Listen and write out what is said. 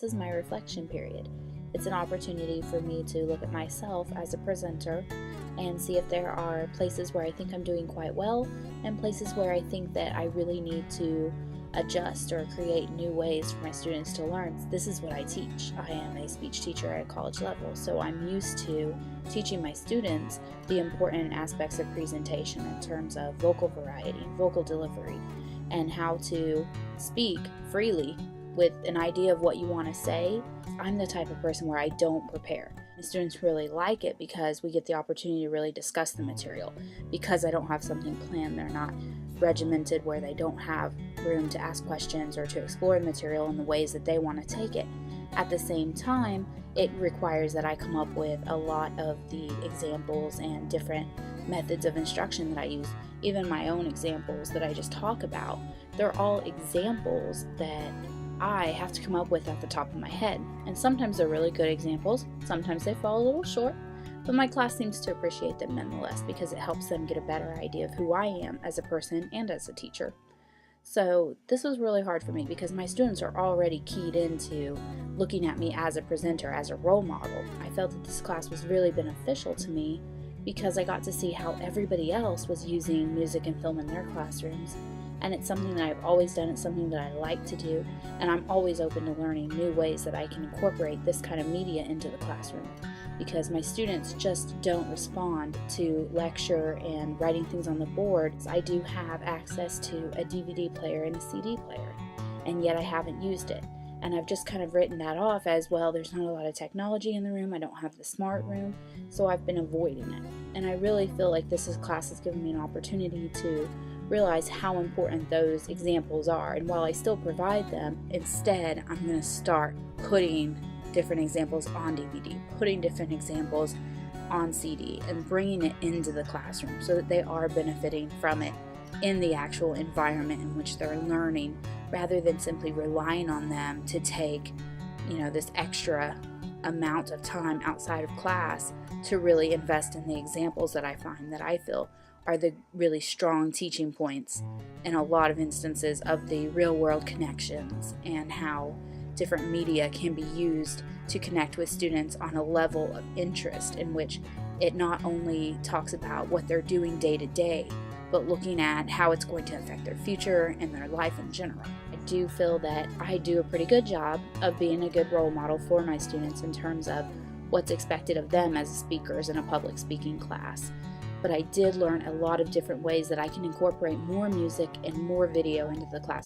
This is my reflection period. It's an opportunity for me to look at myself as a presenter and see if there are places where I think I'm doing quite well and places where I think that I really need to adjust or create new ways for my students to learn. This is what I teach. I am a speech teacher at a college level, so I'm used to teaching my students the important aspects of presentation in terms of vocal variety, vocal delivery, and how to speak freely with an idea of what you want to say. I'm the type of person where I don't prepare. My students really like it because we get the opportunity to really discuss the material. Because I don't have something planned, they're not regimented where they don't have room to ask questions or to explore the material in the ways that they want to take it. At the same time, it requires that I come up with a lot of the examples and different methods of instruction that I use. Even my own examples that I just talk about, they're all examples that I have to come up with at the top of my head. And sometimes they're really good examples, sometimes they fall a little short, but my class seems to appreciate them nonetheless because it helps them get a better idea of who I am as a person and as a teacher. So this was really hard for me because my students are already keyed into looking at me as a presenter, as a role model. I felt that this class was really beneficial to me because I got to see how everybody else was using music and film in their classrooms. And it's something that I've always done, it's something that I like to do, and I'm always open to learning new ways that I can incorporate this kind of media into the classroom, because my students just don't respond to lecture and writing things on the board. I do have access to a DVD player and a CD player, and yet I haven't used it. And I've just kind of written that off as, well, there's not a lot of technology in the room, I don't have the smart room, so I've been avoiding it. And I really feel like this class has given me an opportunity to realize how important those examples are. And while I still provide them, instead I'm going to start putting different examples on DVD, putting different examples on CD, and bringing it into the classroom so that they are benefiting from it in the actual environment in which they're learning, rather than simply relying on them to take, this extra amount of time outside of class to really invest in the examples that I find that I feel are the really strong teaching points in a lot of instances of the real world connections and how different media can be used to connect with students on a level of interest in which it not only talks about what they're doing day to day, but looking at how it's going to affect their future and their life in general. I do feel that I do a pretty good job of being a good role model for my students in terms of what's expected of them as speakers in a public speaking class. But I did learn a lot of different ways that I can incorporate more music and more video into the class.